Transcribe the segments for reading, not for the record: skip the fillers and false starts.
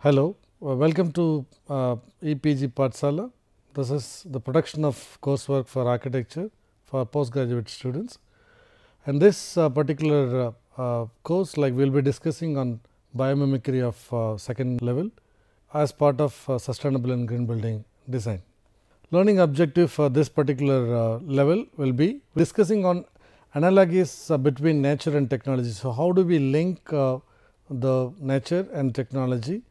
Hello, welcome to EPG Pathsala. This is the production of coursework for architecture for postgraduate students. And this particular course, like we will be discussing on biomimicry of second level as part of sustainable and green building design. Learning objective for this particular level will be discussing on analogies between nature and technology. So, how do we link the nature and technology?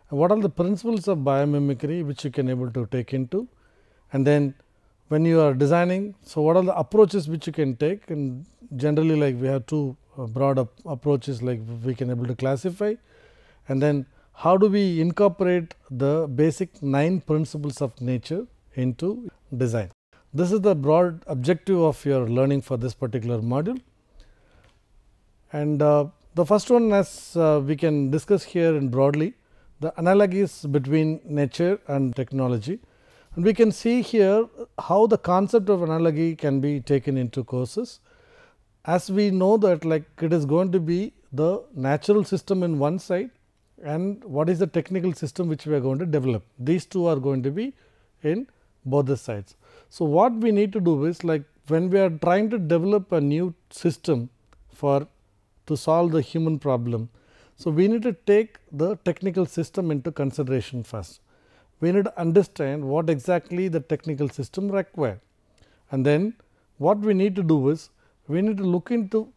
What are the principles of biomimicry which you can able to take into, and then when you are designing, so what are the approaches which you can take, and generally like we have two broad approaches like we can able to classify, and then how do we incorporate the basic 9 principles of nature into design. This is the broad objective of your learning for this particular module. And the first one, as we can discuss here in broadly, the analogies between nature and technology, and we can see here how the concept of analogy can be taken into courses. As we know that like it is going to be the natural system in one side and what is the technical system which we are going to develop. These two are going to be in both the sides. So, what we need to do is like when we are trying to develop a new system to solve the human problem. So, we need to take the technical system into consideration first. We need to understand what exactly the technical system requires, and then what we need to do is we need to look into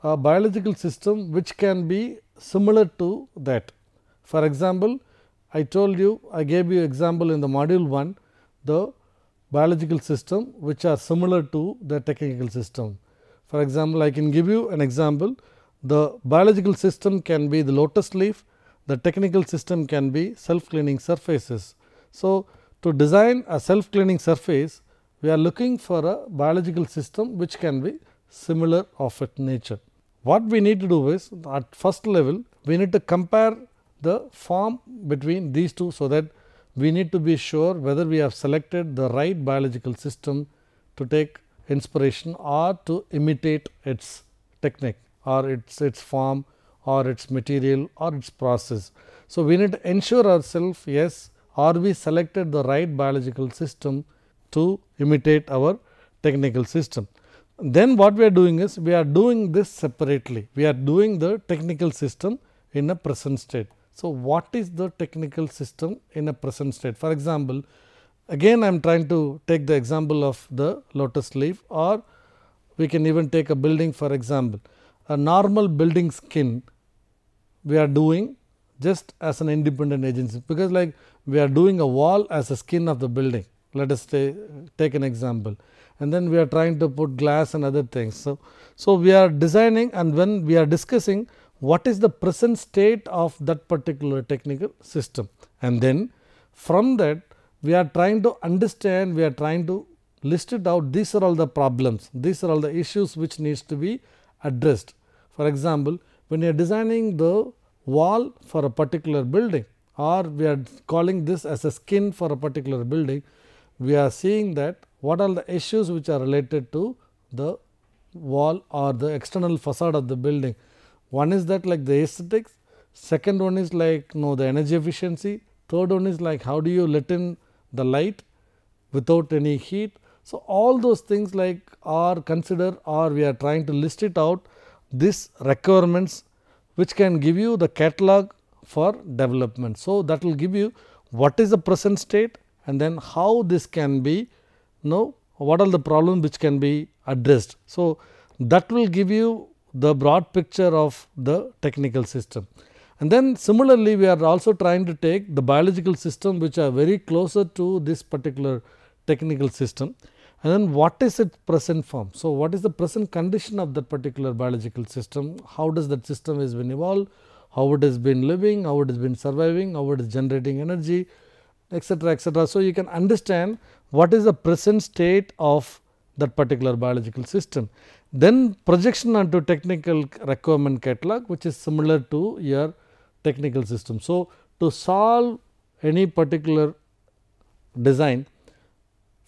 a biological system which can be similar to that. For example, I gave you example in the module 1, the biological system which are similar to the technical system. For example, I can give you an example. The biological system can be the lotus leaf, the technical system can be self-cleaning surfaces. So, to design a self-cleaning surface, we are looking for a biological system which can be similar of its nature. What we need to do is at first level, we need to compare the form between these two, so that we need to be sure whether we have selected the right biological system to take inspiration or to imitate its technique or its form or its material or its process. So, we need to ensure ourselves, yes, are we selected the right biological system to imitate our technical system. Then what we are doing is we are doing this separately. We are doing the technical system in a present state. So, what is the technical system in a present state? For example, again I am trying to take the example of the lotus leaf, or we can even take a building for example. A normal building skin we are doing just as an independent agency, because like we are doing a wall as a skin of the building. Let us take an example, and then we are trying to put glass and other things. So, we are designing, and when we are discussing what is the present state of that particular technical system, and then from that we are trying to understand, we are trying to list it out. These are all the problems, these are all the issues which needs to be addressed. For example, when you are designing the wall for a particular building, or we are calling this as a skin for a particular building, we are seeing that what are the issues which are related to the wall or the external facade of the building. One is that like the aesthetics, second one is like the energy efficiency, third one is like how do you let in the light without any heat. So, all those things like are considered, or we are trying to list it out, these requirements which can give you the catalog for development. So, that will give you what is the present state, and then how this can be, what are the problems which can be addressed. So, that will give you the broad picture of the technical system. And then similarly, we are also trying to take the biological system which are very closer to this particular technical system, and then what is its present form. So, what is the present condition of that particular biological system, how does that system has been evolved, how it has been living, how it has been surviving, how it is generating energy, etc., etc. So, you can understand what is the present state of that particular biological system. Then projection onto technical requirement catalog, which is similar to your technical system. So, to solve any particular design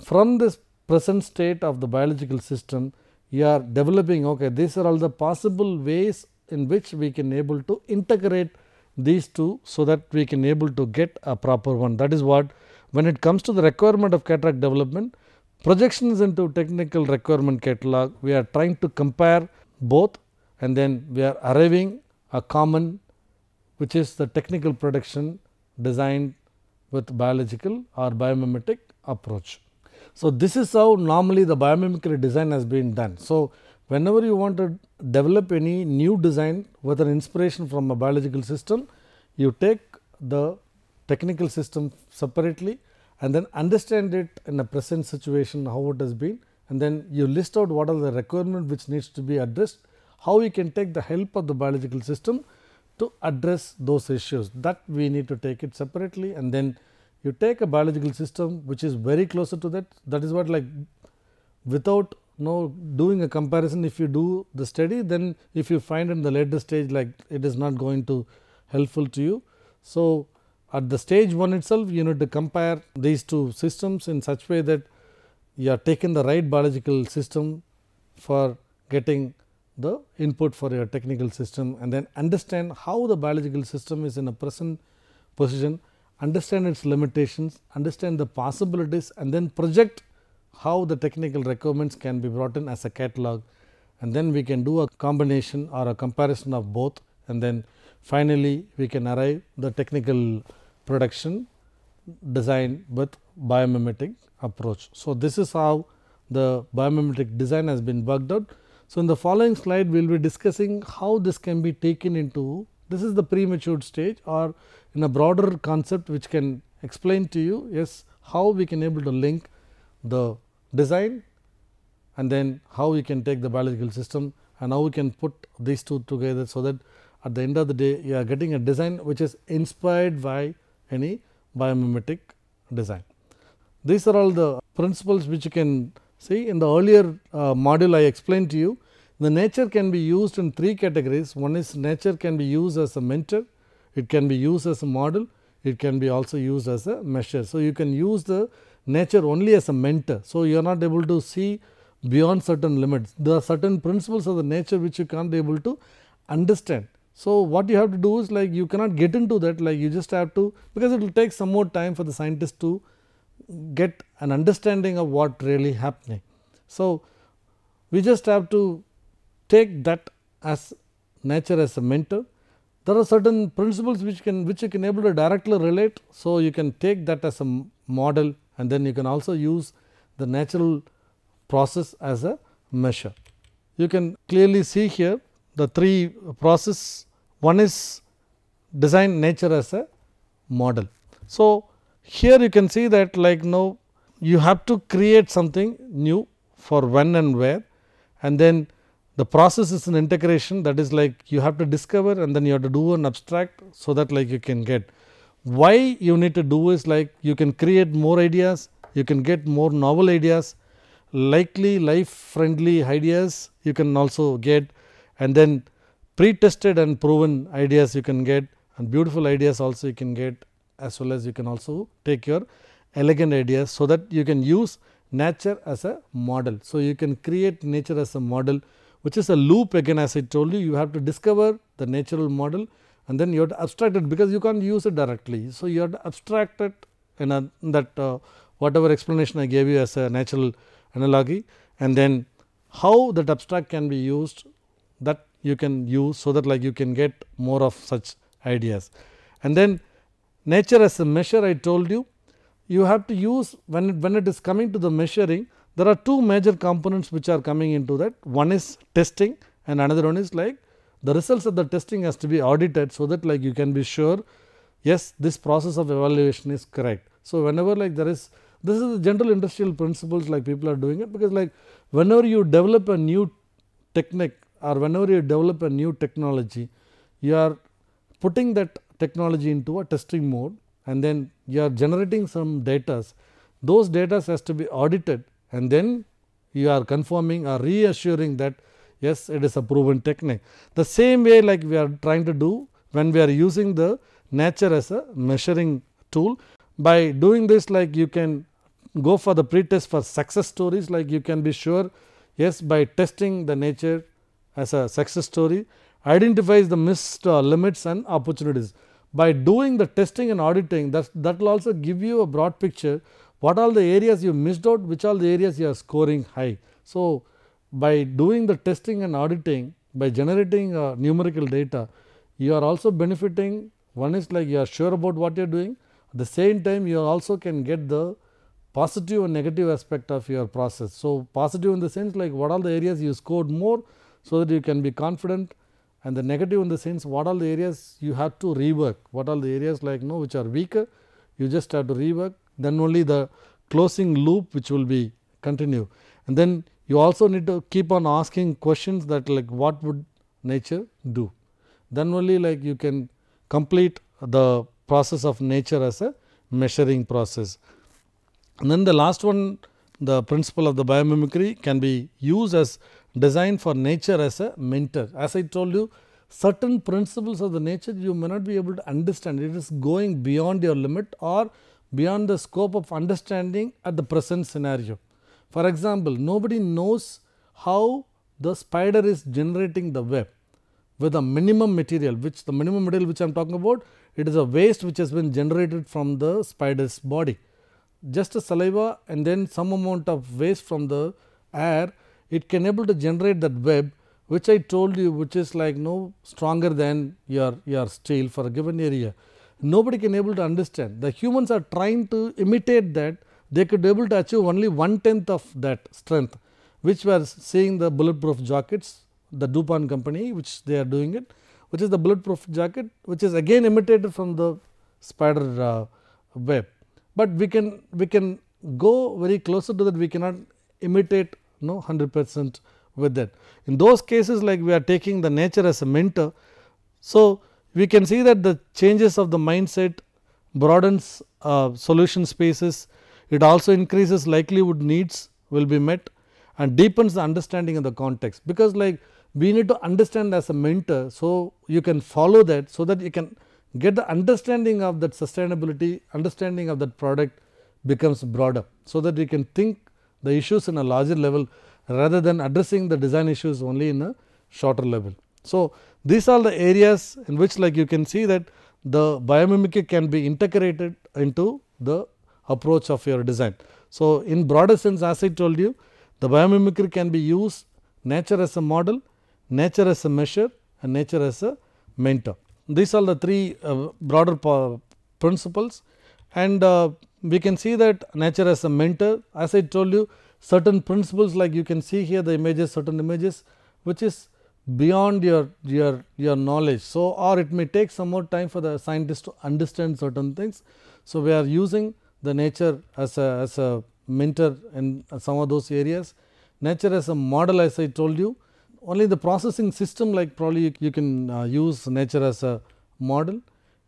from this present state of the biological system, you are developing, okay, these are all the possible ways in which we can able to integrate these two so that we can able to get a proper one. That is what, when it comes to the requirement of cataract development, projections into technical requirement catalog, we are trying to compare both, and then we are arriving a common, which is the technical production designed with biological or biomimetic approach. So, this is how normally the biomimicry design has been done. So, whenever you want to develop any new design with an inspiration from a biological system, you take the technical system separately and then understand it in a present situation, how it has been, and then you list out what are the requirements which needs to be addressed, how we can take the help of the biological system to address those issues. That we need to take it separately, and then you take a biological system which is very closer to that. That is what, like, without doing a comparison, if you do the study, then if you find in the later stage, like, it is not going to helpful to you. So, at the stage 1 itself, you need to compare these two systems in such way that you are taking the right biological system for getting the input for your technical system, and then understand how the biological system is in a present position, understand its limitations, understand the possibilities, and then project how the technical requirements can be brought in as a catalog, and then we can do a combination or a comparison of both, and then finally we can arrive the technical production design with biomimetic approach. So, this is how the biomimetic design has been worked out. So, in the following slide, we will be discussing how this can be taken into, this is the premature stage, or in a broader concept which can explain to you, yes, how we can able to link the design, and then how we can take the biological system, and how we can put these two together, so that at the end of the day you are getting a design which is inspired by any biomimetic design. These are all the principles which you can see in the earlier module. I explained to you the nature can be used in 3 categories. One is nature can be used as a mentor, it can be used as a model, it can be also used as a measure. So, you can use the nature only as a mentor. So, you are not able to see beyond certain limits. There are certain principles of the nature which you can't be able to understand. So, what you have to do is, like, you cannot get into that, like, you just have to, because it will take some more time for the scientist to get an understanding of what really happening. So, we just have to take that as nature as a mentor. There are certain principles which you can able to directly relate. So, you can take that as a model, and then you can also use the natural process as a measure. You can clearly see here the 3 process. One is design nature as a model. So, here you can see that, like, now you have to create something new for when and where, and then the process is an integration, that is, like, you have to discover and then you have to do an abstract, so that, like, you can get. Why you need to do is, like, you can create more ideas, you can get more novel ideas, likely life friendly ideas you can also get, and then pre-tested and proven ideas you can get, and beautiful ideas also you can get, as well as you can also take your elegant ideas, so that you can use nature as a model. So, you can create nature as a model, which is a loop again, as I told you. You have to discover the natural model, and then you have to abstract it, because you can't use it directly. So, you have to abstract it in that whatever explanation I gave you as a natural analogy, and then how that abstract can be used, that you can use, so that, like, you can get more of such ideas. And then nature as a measure, I told you, you have to use when it is coming to the measuring, there are 2 major components which are coming into that. One is testing, and another one is, like, the results of the testing has to be audited, so that, like, you can be sure, yes, this process of evaluation is correct. So, whenever, like, this is the general industrial principles, like, people are doing it, because, like, whenever you develop a new technique or whenever you develop a new technology, you are putting that technology into a testing mode, and then you are generating some data. Those data has to be audited, and then you are confirming or reassuring that, yes, it is a proven technique. The same way, like, we are trying to do when we are using the nature as a measuring tool. By doing this, like, you can go for the pre-test for success stories, like, you can be sure, yes, by testing the nature as a success story, identifies the missed limits and opportunities. by doing the testing and auditing, that will also give you a broad picture what all the areas you missed out, which all the areas you are scoring high. So, by doing the testing and auditing, by generating numerical data, you are also benefiting. One is like you are sure about what you are doing, at the same time you also can get the positive and negative aspect of your process. So, positive in the sense like what all the areas you scored more, so that you can be confident, and the negative in the sense what all the areas you have to rework, what all the areas like which are weaker, you just have to rework, then only the closing loop which will be continue. And then you also need to keep on asking questions that like what would nature do, then only like you can complete the process of nature as a measuring process. And then the last one, the principle of the biomimicry can be used as design for nature as a mentor. As I told you, certain principles of the nature you may not be able to understand, it is going beyond your limit or beyond the scope of understanding at the present scenario. For example, nobody knows how the spider is generating the web with a minimum material, which the minimum material which I am talking about, it is a waste which has been generated from the spider's body. Just a saliva and then some amount of waste from the air, it can able to generate that web which I told you, which is like stronger than your steel for a given area. Nobody can able to understand. The humans are trying to imitate that. They could be able to achieve only 1/10 of that strength, which we are seeing the bulletproof jackets, the DuPont company, which they are doing it, which is the bulletproof jacket, which is again imitated from the spider web. But we can go very closer to that. We cannot imitate 100% with that. In those cases, like we are taking the nature as a mentor. So, we can see that the changes of the mindset broadens solution spaces. It also increases likelihood needs will be met and deepens the understanding of the context, because like we need to understand as a mentor. So, you can follow that, so that you can get the understanding of that sustainability, understanding of that product becomes broader, so that you can think the issues in a larger level rather than addressing the design issues only in a shorter level. So, these are the areas in which like you can see that the biomimicry can be integrated into the approach of your design. So, in broader sense, as I told you, the biomimicry can be used nature as a model, nature as a measure, and nature as a mentor. These are the three broader principles, and we can see that nature as a mentor, as I told you, certain principles like you can see here the images, certain images which is beyond your knowledge. So, or it may take some more time for the scientist to understand certain things. So, we are using the nature as a mentor in some of those areas. Nature as a model, as I told you, only the processing system like probably you can use nature as a model.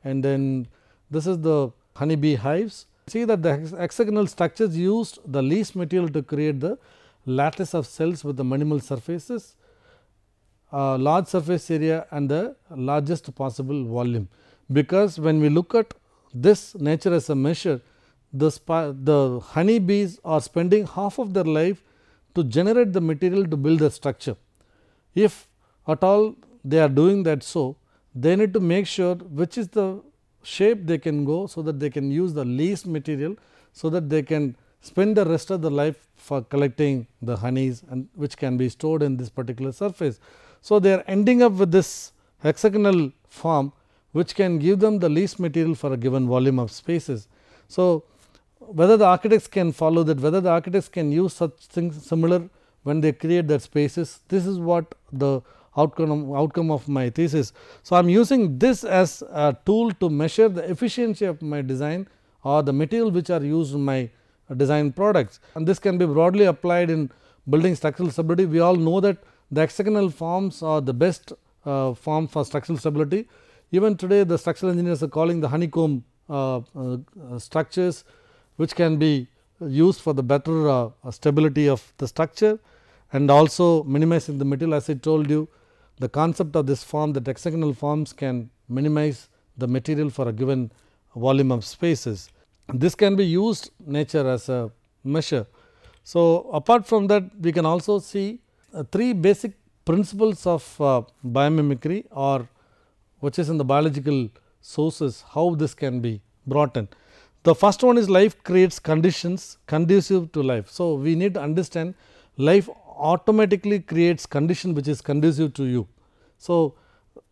And then this is the honeybee hives. See that the hexagonal structures used the least material to create the lattice of cells with the minimal surfaces, large surface area and the largest possible volume. Because when we look at this nature as a measure, the honeybees are spending half of their life to generate the material to build the structure. If at all they are doing that, so they need to make sure which is the shape they can go, so that they can use the least material, so that they can spend the rest of the life for collecting the honeys, and which can be stored in this particular surface. So, they are ending up with this hexagonal form which can give them the least material for a given volume of spaces. So, whether the architects can follow that, whether the architects can use such things similar when they create their spaces, this is what the outcome of my thesis. So, I am using this as a tool to measure the efficiency of my design or the material which are used in my design products, and this can be broadly applied in building structural stability. We all know that the hexagonal forms are the best form for structural stability. Even today the structural engineers are calling the honeycomb structures, which can be used for the better stability of the structure and also minimizing the material. As I told you, the concept of this form, that hexagonal forms can minimize the material for a given volume of spaces. This can be used nature as a measure. So, apart from that, we can also see three basic principles of biomimicry, or which is in the biological sources how this can be brought in. The first one is life creates conditions conducive to life. So, we need to understand life automatically creates condition which is conducive to you. So,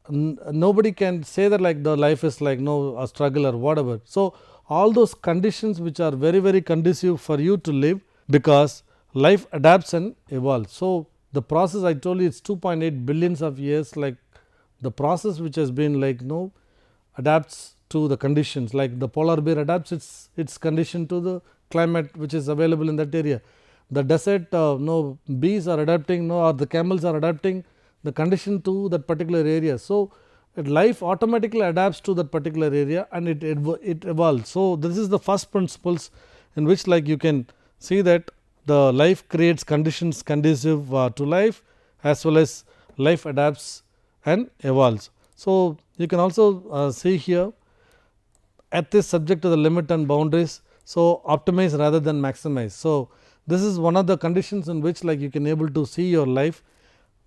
nobody can say that like the life is like no a struggle or whatever. So, all those conditions which are very conducive for you to live, because life adapts and evolves. So, the process I told you it's 2.8 billions of years, like the process which has been like adapts to the conditions, like the polar bear adapts its condition to the climate which is available in that area. The desert bees are adapting or the camels are adapting the condition to that particular area. So, life automatically adapts to that particular area and it evolves. So, this is the first principles in which like you can see that the life creates conditions conducive to life, as well as life adapts and evolves. So, you can also see here at this subject to the limit and boundaries. So, optimize rather than maximize. So, this is one of the conditions in which like you can able to see your life,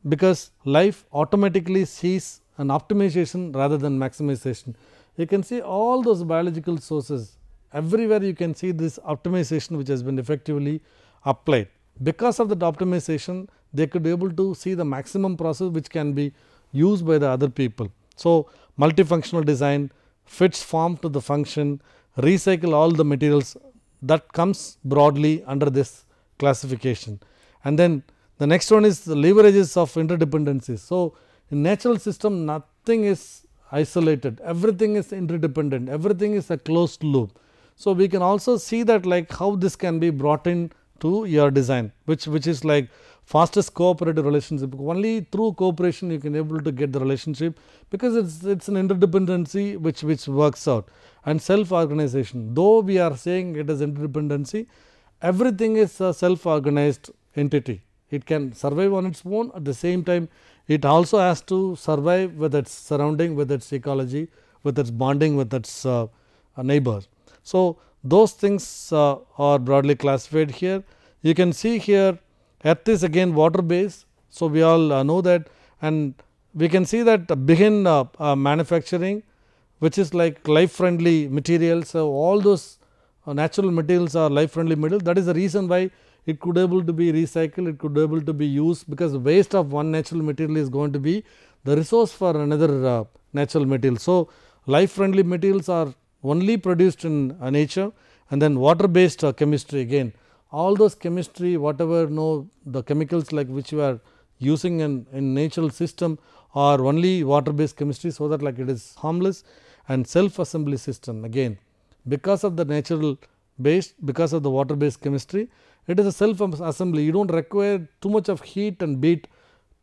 because life automatically sees an optimization rather than maximization. You can see all those biological sources everywhere, you can see this optimization which has been effectively applied. Because of that optimization, they could be able to see the maximum process which can be used by the other people. So, multifunctional design fits form to the function, recycle all the materials, that comes broadly under this classification. And then the next one is the leverages of interdependencies. So, in natural system nothing is isolated, everything is interdependent, everything is a closed loop. So, we can also see that like how this can be brought in to your design, which is like fastest cooperative relationship. Only through cooperation you can able to get the relationship, because it's an interdependency which works out. And self organization, though we are saying it is interdependency, everything is a self organized entity. It can survive on its own, at the same time it also has to survive with its surrounding, with its ecology, with its bonding with its neighbors. So, those things are broadly classified here. You can see here earth is again water based. So, we all know that, and we can see that begin manufacturing, which is like life friendly materials. So, all those natural materials are life friendly materials. That is the reason why it could able to be recycled, it could able to be used, because the waste of one natural material is going to be the resource for another natural material. So, life friendly materials are only produced in nature. And then water based chemistry, again all those chemistry whatever the chemicals like which you are using in natural system are only water based chemistry, so that like it is harmless. And self assembly system, again because of the natural based, because of the water based chemistry, it is a self assembly. You do not require too much of heat and beat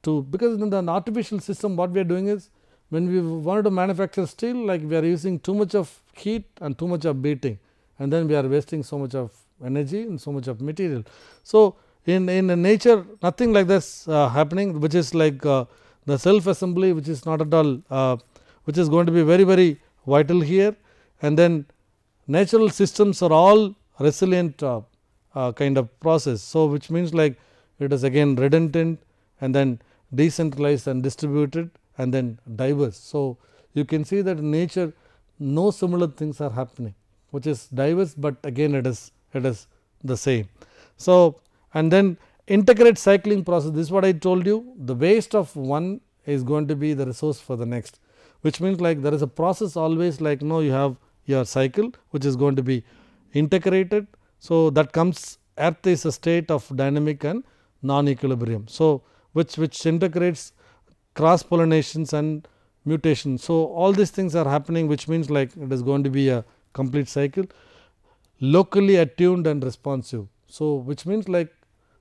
to, because in the artificial system what we are doing is, when we wanted to manufacture steel, like we are using too much of heat and too much of beating, and then we are wasting so much of energy and so much of material. So, in nature nothing like this happening, which is like the self assembly, which is not at all which is going to be very vital here. And then natural systems are all resilient kind of process. So, which means like it is again redundant, and then decentralized and distributed, and then diverse. So, you can see that in nature no similar things are happening, which is diverse, but again it is the same. So, and then integrate cycling process, this is what I told you, the waste of one is going to be the resource for the next, which means like there is a process always like you have your cycle which is going to be integrated. So, that comes earth is a state of dynamic and non equilibrium. So, which integrates cross pollinations and mutation. So, all these things are happening, which means like it is going to be a complete cycle. Locally attuned and responsive. So, which means like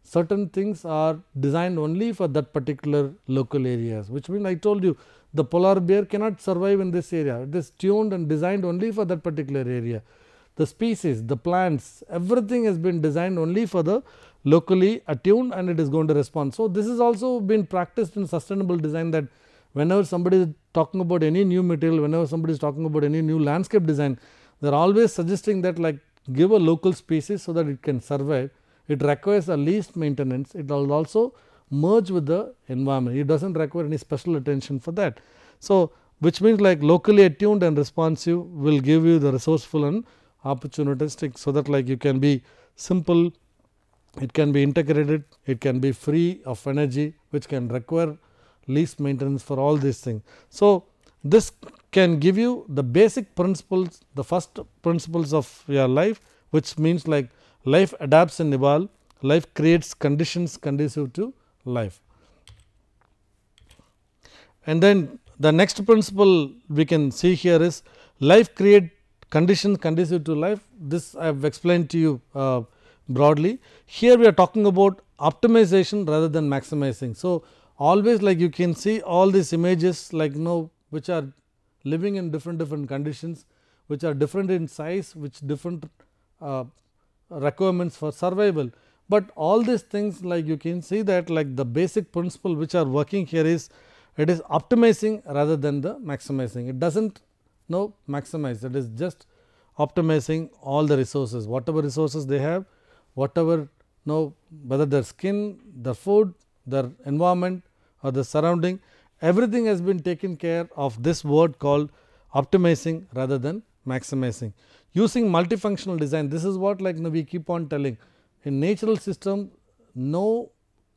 certain things are designed only for that particular local areas, which means I told you the polar bear cannot survive in this area, it is tuned and designed only for that particular area. The species, the plants, everything has been designed only for the locally attuned, and it is going to respond. So, this is also been practiced in sustainable design, that whenever somebody is talking about any new material, whenever somebody is talking about any new landscape design, they are always suggesting that like give a local species so that it can survive. It requires the least maintenance, it will also merge with the environment, it does not require any special attention for that. So, which means like locally attuned and responsive will give you the resourceful and opportunistic, so that like you can be simple, it can be integrated, it can be free of energy, which can require least maintenance for all these things. So, this can give you the basic principles, the first principles of your life, which means like life adapts and evolves, life creates conditions conducive to life. And then the next principle we can see here is life create conditions conducive to life. This I have explained to you broadly. Here we are talking about optimization rather than maximizing. So, always like you can see all these images like which are living in different conditions, which are different in size, which different requirements for survival. But all these things like you can see that like the basic principle which are working here is it is optimizing rather than the maximizing. It does not maximize, it is just optimizing all the resources, whatever resources they have, whatever whether their skin, their food, their environment or the surrounding, everything has been taken care of this word called optimizing rather than maximizing. Using multifunctional design, this is what like we keep on telling. In natural system, no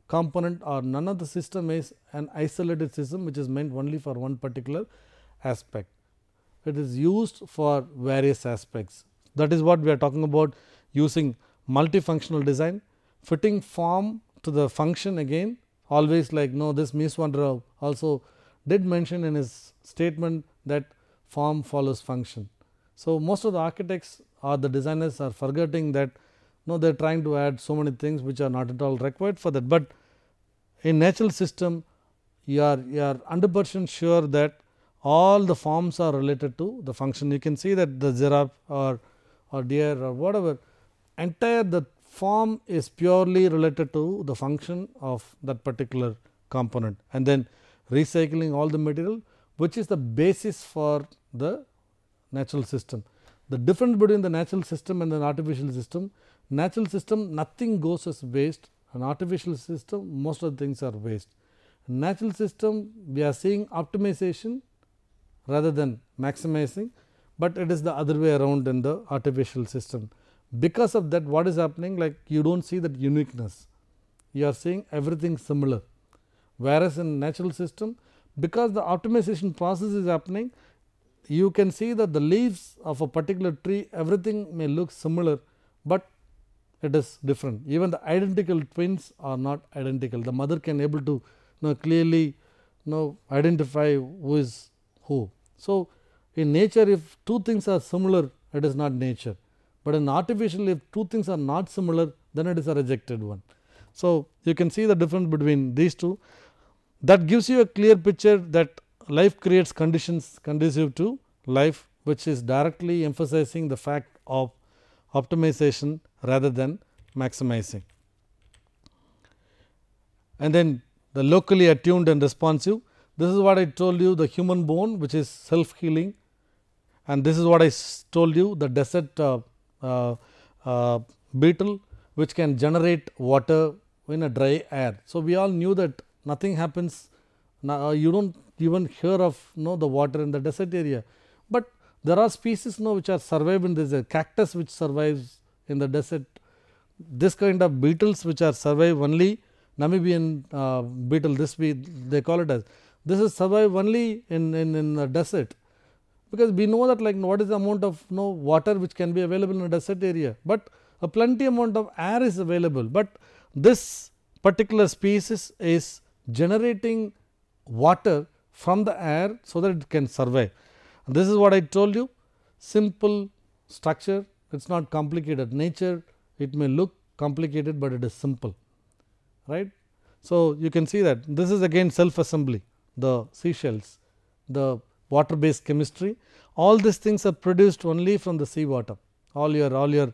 component or none of the system is an isolated system which is meant only for one particular aspect. It is used for various aspects. That is what we are talking about, using multifunctional design, fitting form to the function again. Always like this Mies van der Rohe also did mention in his statement that form follows function. So, most of the architects or the designers are forgetting that they are trying to add so many things which are not at all required for that. But in natural system you are 100% sure that all the forms are related to the function. You can see that the giraffe or deer or whatever, entire the form is purely related to the function of that particular component, and then recycling all the material, which is the basis for the natural system. The difference between the natural system and the artificial system, natural system nothing goes as waste, an artificial system most of the things are waste. Natural system we are seeing optimization rather than maximizing, but it is the other way around in the artificial system. Because of that, what is happening, like you do not see that uniqueness, you are seeing everything similar, whereas in natural system, because the optimization process is happening, you can see that the leaves of a particular tree, everything may look similar, but it is different. Even the identical twins are not identical. The mother can able to clearly identify who is who. So, in nature if two things are similar, it is not nature, but in artificial if two things are not similar, then it is a rejected one. So, you can see the difference between these two. That gives you a clear picture that life creates conditions conducive to life, which is directly emphasizing the fact of optimization rather than maximizing. And then the locally attuned and responsive, this is what I told you, the human bone which is self healing, and this is what I told you, the desert beetle which can generate water in a dry air. So, we all knew that nothing happens, you do not even hear of the water in the desert area, but there are species which are survive in this cactus which survives in the desert, this kind of beetles which are survive only Namibian beetle, they call it as, this is survive only in the desert, because we know that like what is the amount of water which can be available in a desert area, but a plenty amount of air is available, but this particular species is generating water from the air so that it can survive. And this is what I told you, simple structure, it is not complicated. Nature it may look complicated, but it is simple, right. So, you can see that this is again self assembly, the seashells, the water based chemistry, all these things are produced only from the sea water, all your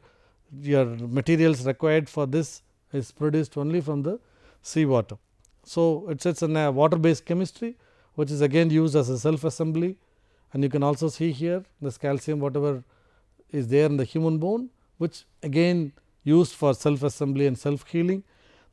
materials required for this is produced only from the sea water. So, it is a water based chemistry which is again used as a self assembly, and you can also see here this calcium whatever is there in the human bone, which again used for self assembly and self healing.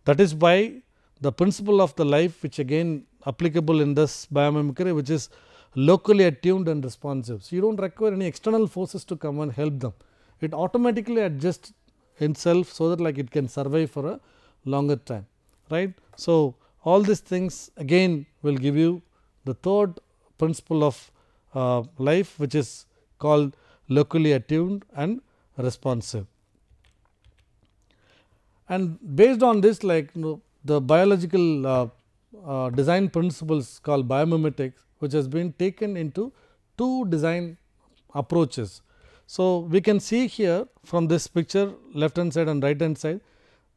That is why the principle of the life which again applicable in this biomimicry, which is locally attuned and responsive. So, you do not require any external forces to come and help them. It automatically adjusts itself so that like it can survive for a longer time, right. So, all these things again will give you the third principle of life, which is called locally attuned and responsive. And based on this, like the biological design principles called biomimetics, which has been taken into two design approaches. So, we can see here from this picture, left hand side and right hand side,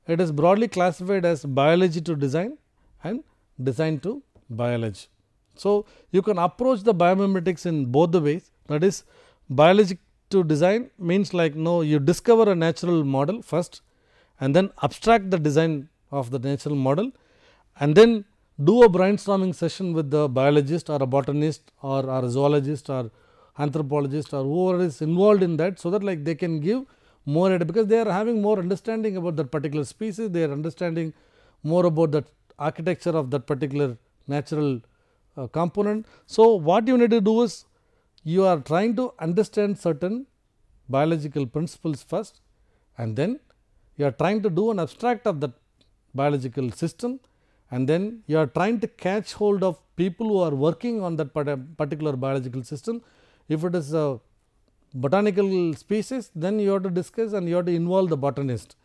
it is broadly classified as biology to design and design to biology. So, you can approach the biomimetics in both the ways, that is biology to design means like you discover a natural model first and then abstract the design of the natural model and then do a brainstorming session with the biologist or a botanist or a zoologist or anthropologist or whoever is involved in that, so that like they can give more idea, because they are having more understanding about that particular species, they are understanding more about that architecture of that particular natural component. So, what you need to do is you are trying to understand certain biological principles first and then you are trying to do an abstract of that biological system and then you are trying to catch hold of people who are working on that particular biological system. If it is a botanical species, then you have to discuss and you have to involve the botanist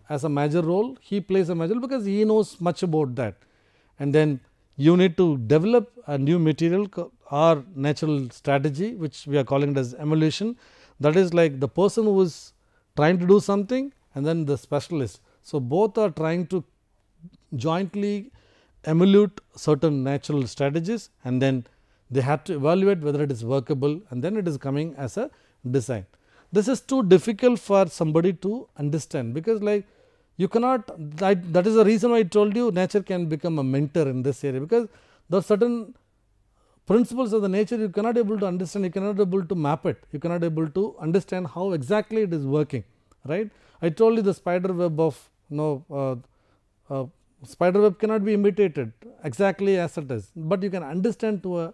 as a major role. He plays a major role because he knows much about that, and then you need to develop a new material or natural strategy, which we are calling it as emulation. That is like the person who is trying to do something and then the specialist. So, both are trying to jointly emulate certain natural strategies and then they have to evaluate whether it is workable and then it is coming as a design. This is too difficult for somebody to understand, because like you cannot, that is the reason why I told you nature can become a mentor in this area, because there are certain principles of the nature you cannot able to understand, you cannot able to map it, you cannot able to understand how exactly it is working, right. I told you the spider web of spider web cannot be imitated exactly as it is, but you can understand to a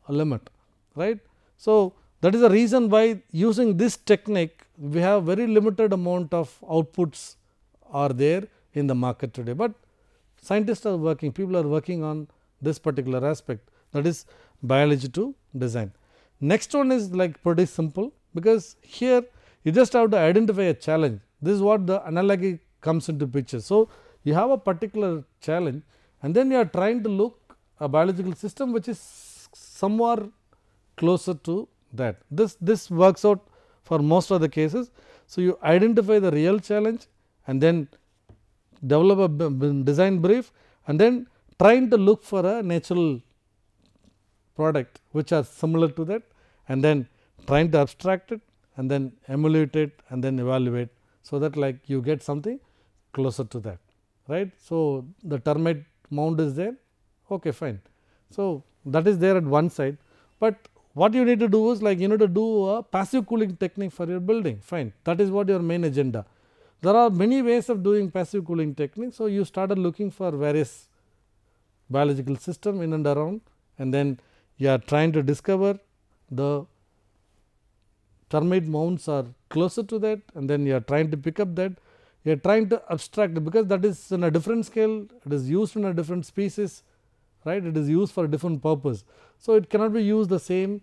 limit, right. So, that is the reason why using this technique we have very limited amount of outputs are there in the market today, but scientists are working, people are working on this particular aspect, that is biology to design. Next one is like pretty simple, because here you just have to identify a challenge. This is what the analogy comes into picture. So, you have a particular challenge and then you are trying to look a biological system which is somewhere closer to that. This works out for most of the cases. So, you identify the real challenge and then develop a design brief and then trying to look for a natural product which are similar to that and then trying to abstract it and then emulate it and then evaluate, so that like you get something closer to that, right. So, the termite mound is there, okay, fine. So, that is there at one side, but what you need to do is like you need to do a passive cooling technique for your building, fine, that is what your main agenda. There are many ways of doing passive cooling technique. So, you started looking for various biological system in and around and then you are trying to discover the termite mounds are closer to that and then you are trying to pick up that, you are trying to abstract it, because that is in a different scale, it is used in a different species, right, it is used for a different purpose. So, it cannot be used the same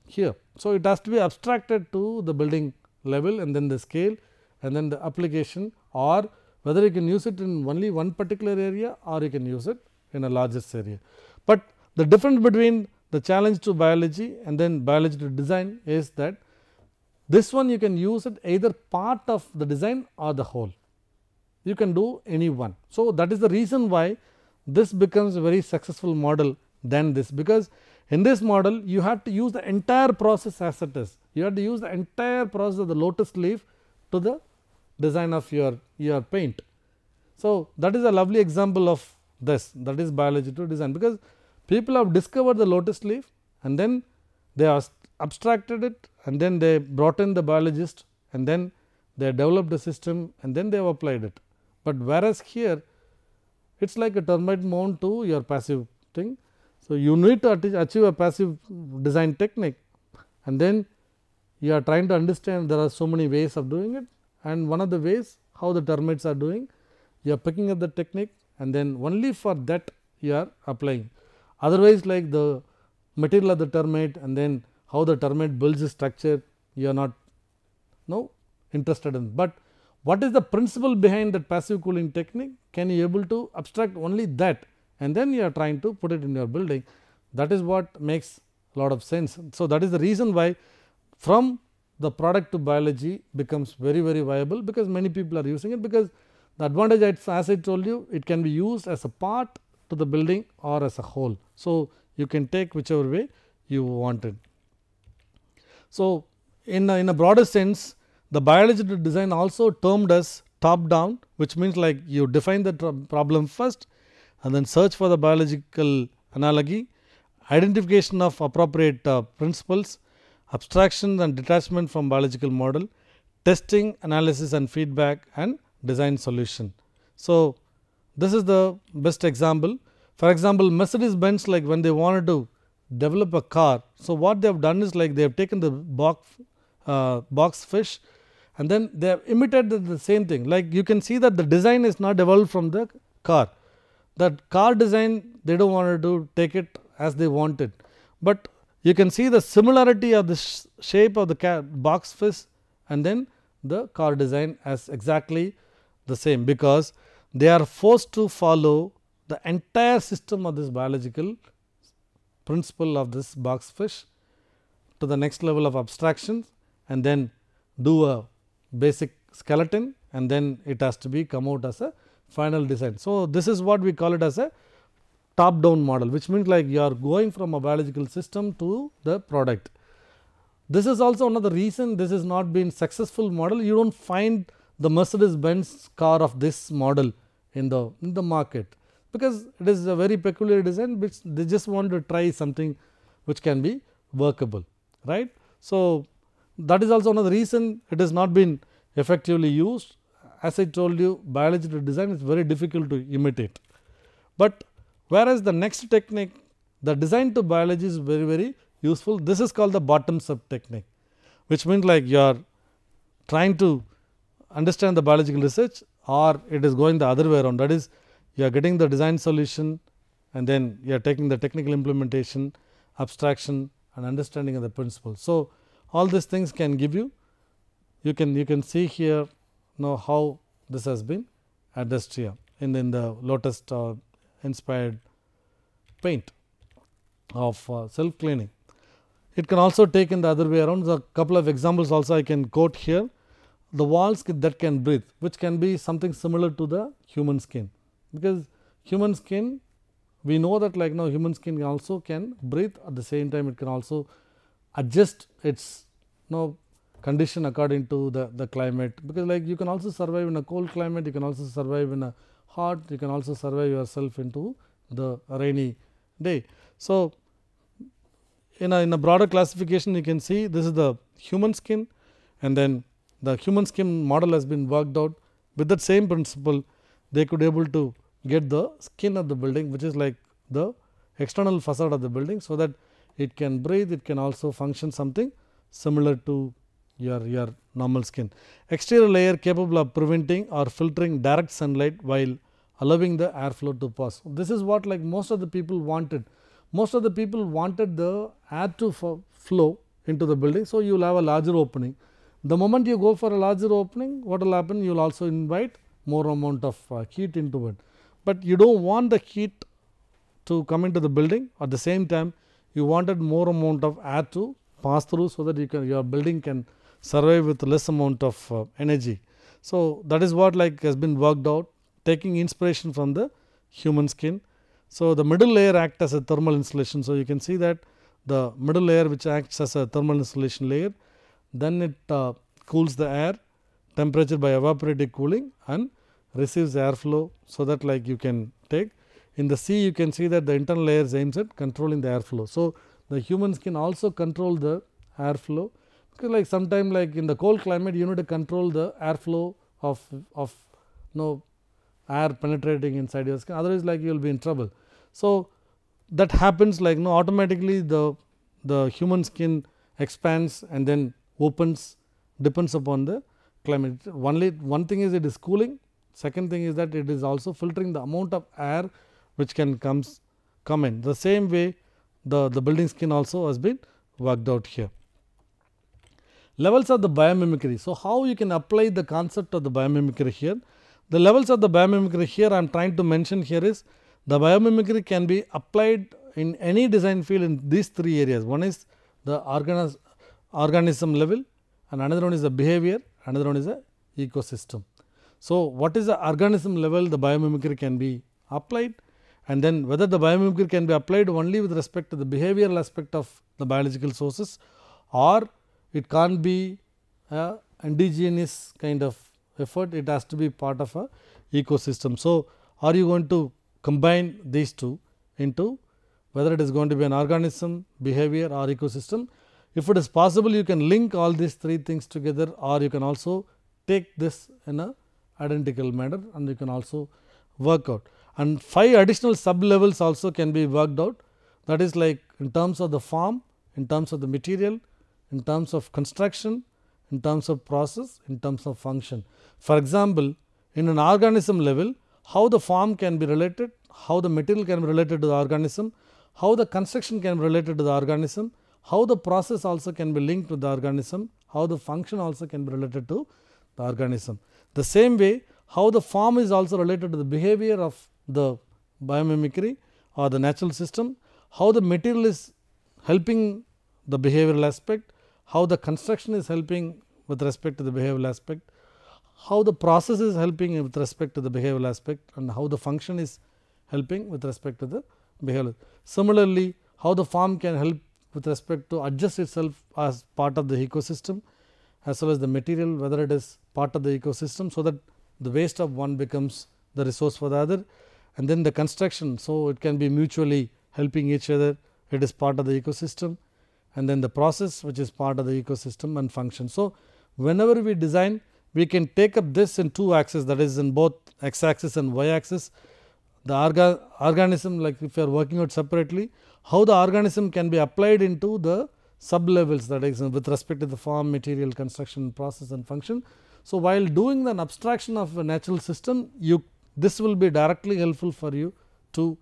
here. So, it has to be abstracted to the building level and then the scale and then the application, or whether you can use it in only one particular area or you can use it in a largest area. But the difference between the challenge to biology and then biology to design is that this one you can use it either part of the design or the whole, you can do any one. So, that is the reason why this becomes a very successful model than this, because in this model you have to use the entire process as it is, you have to use the entire process of the lotus leaf to the design of your paint. So, that is a lovely example of this, that is biology to design, because people have discovered the lotus leaf and then they have abstracted it and then they brought in the biologist and then they developed a system and then they have applied it. But whereas here it is like a termite mound to your passive thing. So, you need to achieve a passive design technique, and then you are trying to understand there are so many ways of doing it, and one of the ways how the termites are doing, you are picking up the technique and then only for that you are applying. Otherwise, like the material of the termite and then how the termite builds a structure, you are not interested in. But what is the principle behind that passive cooling technique? Can you able to abstract only that, and then you are trying to put it in your building? That is what makes a lot of sense. So, that is the reason why from the product to biology becomes very viable, because many people are using it, because the advantage, as I told you, it can be used as a part to the building or as a whole. So, you can take whichever way you want it. So, in a broader sense, the biological design also termed as top down, which means like you define the problem first and then search for the biological analogy, identification of appropriate principles, abstraction and detachment from biological model, testing, analysis and feedback, and design solution. So, this is the best example. For example, Mercedes-Benz, like when they wanted to develop a car, so what they have done is like they have taken the box fish and then they have imitated the same thing. Like you can see that the design is not evolved from the car. That car design, they don't want to take it as they wanted, but you can see the similarity of the shape of the box fish and then the car design as exactly the same, because they are forced to follow the entire system of this biological principle of this box fish to the next level of abstractions, and then do a basic skeleton, and then it has to be come out as a final design. So, this is what we call it as a top down model, which means like you are going from a biological system to the product. This is also one of the reason this is not been successful model. You don't find the Mercedes-Benz car of this model in the market, because it is a very peculiar design which they just want to try something which can be workable, right. So, that is also one of the reason it has not been effectively used. As I told you, biological design is very difficult to imitate, but whereas the next technique, the design to biology, is very useful. This is called the bottoms up technique, which means like you are trying to understand the biological research, or it is going the other way around. That is, you are getting the design solution and then you are taking the technical implementation, abstraction and understanding of the principles. So, all these things can give you can see here now how this has been addressed here in the Lotus inspired paint of self cleaning. It can also take in the other way around. A couple of examples also I can quote here. The walls that can breathe, which can be something similar to the human skin, because human skin, we know that like now human skin also can breathe, at the same time it can also adjust its condition according to the climate, because like you can also survive in a cold climate, you can also survive in a hot, you can also survive yourself into the rainy day. So, in a broader classification, you can see this is the human skin, and then the human skin model has been worked out with that same principle. They could able to get the skin of the building, which is like the external facade of the building, so that it can breathe, it can also function something similar to your normal skin. Exterior layer capable of preventing or filtering direct sunlight while allowing the airflow to pass. This is what like most of the people wanted. Most of the people wanted the air to flow into the building. So, you will have a larger opening. The moment you go for a larger opening, what will happen? You will also invite more amount of heat into it. But you don't want the heat to come into the building. At the same time, you wanted more amount of air to pass through, so that your building can survive with less amount of energy. So, that is what like has been worked out, taking inspiration from the human skin. So, the middle layer acts as a thermal insulation. So, you can see that the middle layer which acts as a thermal insulation layer, then it cools the air temperature by evaporative cooling and receives airflow, so that like you can take. In the sea, you can see that the internal layers aims at controlling the airflow. So, the human skin also control the airflow, because like sometime like in the cold climate, you need to control the airflow of air penetrating inside your skin, otherwise like you will be in trouble. So, that happens like automatically the human skin expands and then opens, depends upon the climate. Only one thing is it is cooling, second thing is that it is also filtering the amount of air which can come in. The same way the building skin also has been worked out here. Levels of the biomimicry. So, how you can apply the concept of the biomimicry here? The levels of the biomimicry here I am trying to mention here is the biomimicry can be applied in any design field in these three areas. One is the organism level, and another one is the behavior, another one is the ecosystem. So, what is the organism level the biomimicry can be applied, and then whether the biomimicry can be applied only with respect to the behavioral aspect of the biological sources, or it can't be a indigenous kind of effort, it has to be part of a ecosystem. So, are you going to combine these two into whether it is going to be an organism, behavior or ecosystem? If it is possible, you can link all these three things together, or you can also take this in a identical manner and you can also work out. And 5 additional sub levels also can be worked out, that is like in terms of the form, in terms of the material, in terms of construction, in terms of process, in terms of function. For example, in an organism level, how the form can be related, how the material can be related to the organism, how the construction can be related to the organism, how the process also can be linked with the organism, how the function also can be related to the organism. The same way, how the form is also related to the behavior of the biomimicry or the natural system, how the material is helping the behavioral aspect, how the construction is helping with respect to the behavioral aspect, how the process is helping with respect to the behavioral aspect, and how the function is helping with respect to the behavior. Similarly, how the form can help with respect to adjust itself as part of the ecosystem, as well as the material whether it is part of the ecosystem, so that the waste of one becomes the resource for the other, and then the construction. So, it can be mutually helping each other, it is part of the ecosystem, and then the process which is part of the ecosystem and function. So, whenever we design, we can take up this in 2 axes, that is in both x axis and y axis. The organism, like if you are working out separately, how the organism can be applied into the sub levels, that is with respect to the form, material, construction, process and function. So, while doing an abstraction of a natural system, this will be directly helpful for you to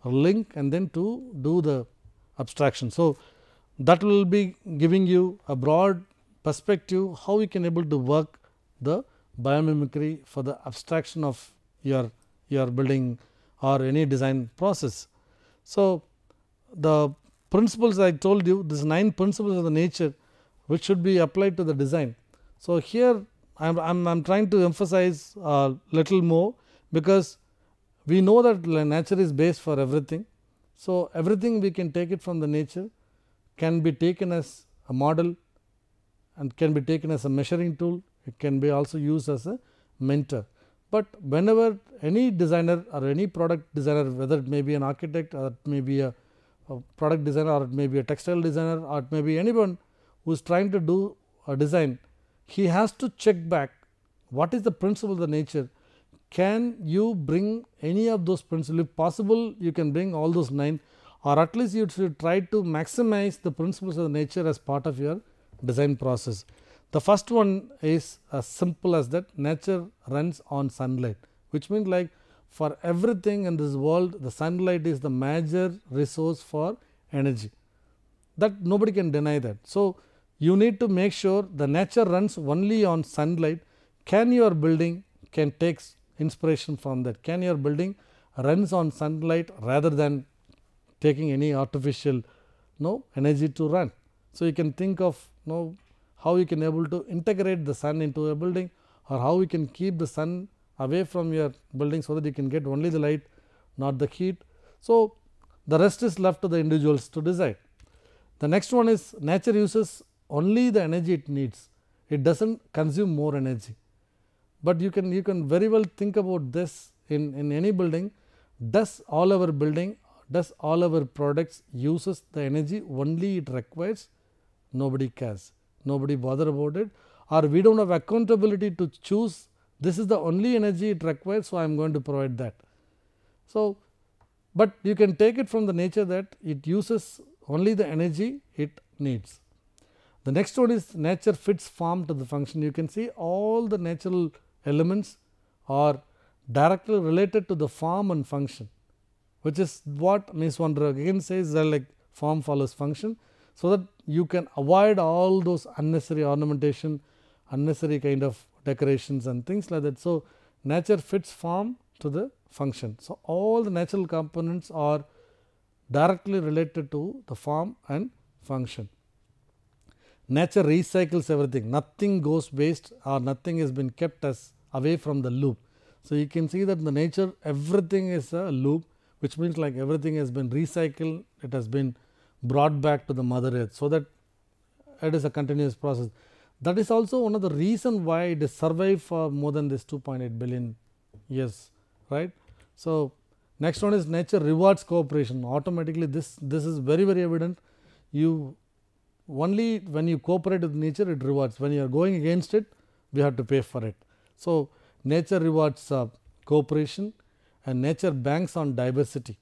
link and then to do the abstraction. So, that will be giving you a broad perspective how you can able to work the biomimicry for the abstraction of your building or any design process. So, the principles I told you, these 9 principles of the nature which should be applied to the design. So, here I am trying to emphasize a little more, because we know that nature is base for everything. So, everything we can take it from the nature can be taken as a model and can be taken as a measuring tool, it can be also used as a mentor. But whenever any designer or any product designer, whether it may be an architect or it may be a product designer or it may be a textile designer or it may be anyone who is trying to do a design, he has to check back what is the principle of the nature. Can you bring any of those principles? If possible, you can bring all those 9, or at least you should try to maximize the principles of the nature as part of your design process. The first one is as simple as that: nature runs on sunlight, which means like for everything in this world, the sunlight is the major resource for energy. That nobody can deny that. So, you need to make sure the nature runs only on sunlight. Can your building can take inspiration from that? Can your building runs on sunlight rather than taking any artificial energy to run? So, you can think of how you can able to integrate the sun into a building, or how you can keep the sun away from your building so that you can get only the light, not the heat. So, the rest is left to the individuals to decide. The next one is nature uses only the energy it needs, it does not consume more energy. But you can very well think about this in any building. Does all our building, does all our products uses the energy only it requires? Nobody cares, nobody bother about it, or we do not have accountability to choose this is the only energy it requires, so I am going to provide that. So, but you can take it from the nature that it uses only the energy it needs. The next one is nature fits form to the function. You can see all the natural elements are directly related to the form and function, which is what Ms. Wonder again says that like form follows function, so that you can avoid all those unnecessary ornamentation, unnecessary kind of decorations and things like that. So, nature fits form to the function. So, all the natural components are directly related to the form and function. Nature recycles everything, nothing goes waste or nothing has been kept as away from the loop. So, you can see that in the nature everything is a loop, which means like everything has been recycled, it has been brought back to the mother earth, so that it is a continuous process. That is also one of the reason why it has survived for more than this 2.8 billion years, right. So, next one is nature rewards cooperation. Automatically this is very evident. You only when you cooperate with nature it rewards, when you are going against it we have to pay for it. So, nature rewards cooperation, and nature banks on diversity.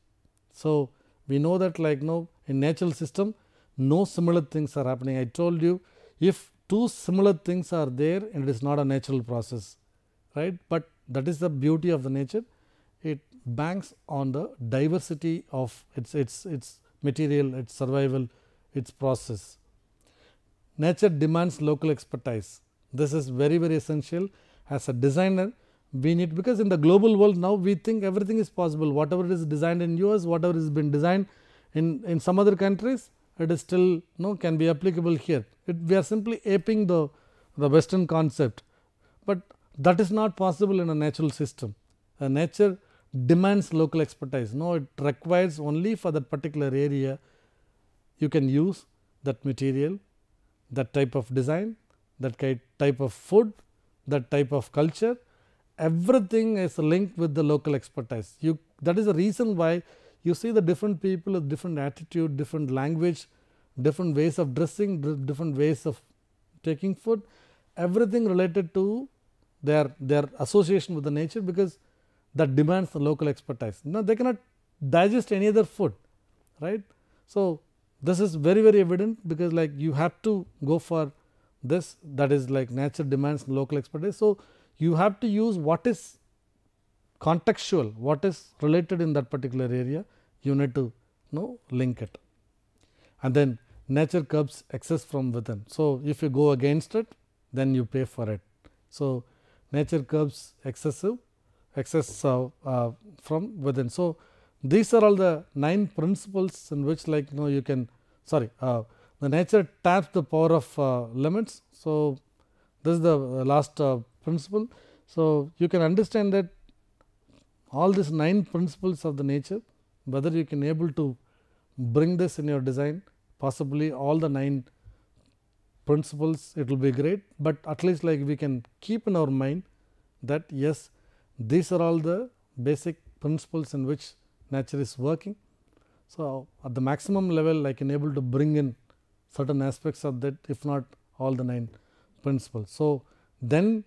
So, we know that like in natural system no similar things are happening. I told you, if two similar things are there, and it is not a natural process, right, but that is the beauty of the nature. It banks on the diversity of its material, its survival, its process. Nature demands local expertise. This is very essential. As a designer we need, because in the global world now we think everything is possible, whatever is designed in US, whatever has been designed in some other countries, it is still can be applicable here. We are simply aping the western concept, but that is not possible in a natural system. A nature demands local expertise. It requires only for that particular area you can use that material, that type of design, that type of food, that type of culture. Everything is linked with the local expertise. That is the reason why you see the different people with different attitude, different language, different ways of dressing, different ways of taking food, everything related to their association with the nature, because that demands the local expertise. They cannot digest any other food, right. So, this is very evident, because like you have to go for this, that is like nature demands local expertise. So, you have to use what is contextual, what is related in that particular area, you need to link it. And then nature curbs excess from within. So, if you go against it, then you pay for it. So, nature curbs excess from within. So, these are all the 9 principles in which like you can the nature taps the power of limits. So, this is the last principle. So, you can understand that all these 9 principles of the nature, whether you can able to bring this in your design, possibly all the 9 principles, it will be great, but at least like we can keep in our mind that yes, these are all the basic principles in which nature is working. So, at the maximum level I can able to bring in certain aspects of that, if not all the 9 principles. So, then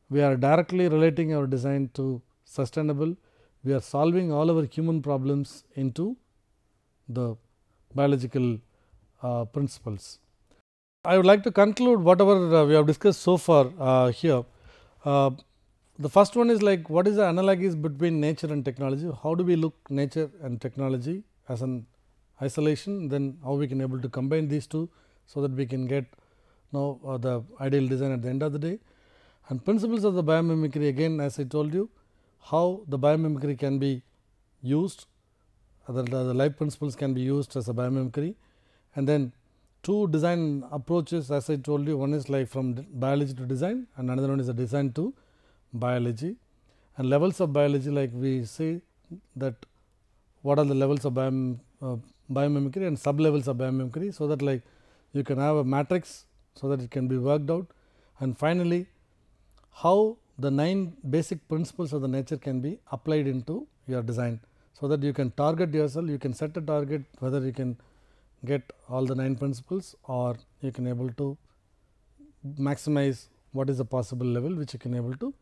we are directly relating our design to sustainable, we are solving all our human problems into the biological principles. I would like to conclude whatever we have discussed so far here. The first one is like, what is the analogies between nature and technology? How do we look nature and technology as an isolation, then how we can able to combine these two, so that we can get the ideal design at the end of the day. And principles of the biomimicry, again as I told you, how the biomimicry can be used, the life principles can be used as a biomimicry. And then 2 design approaches, as I told you, one is like from biology to design, and another one is a design to biology. And levels of biology, like we say that what are the levels of biomimicry and sub levels of biomimicry, so that like you can have a matrix so that it can be worked out. And finally, how the 9 basic principles of the nature can be applied into your design, so that you can target yourself, you can set a target whether you can get all the 9 principles, or you can able to maximize what is the possible level which you can able to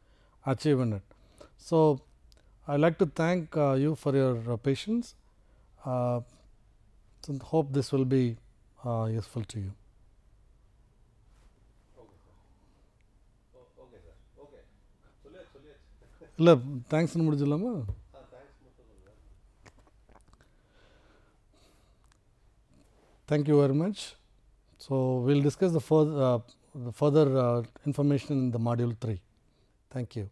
achieve in it. So, I'd like to thank you for your patience. And hope this will be useful to you. இல்லை தேங்க்ஸ்னு முடிச்சிடலாமா? Thank you very much. So, we will discuss the further information in the module 3. Thank you.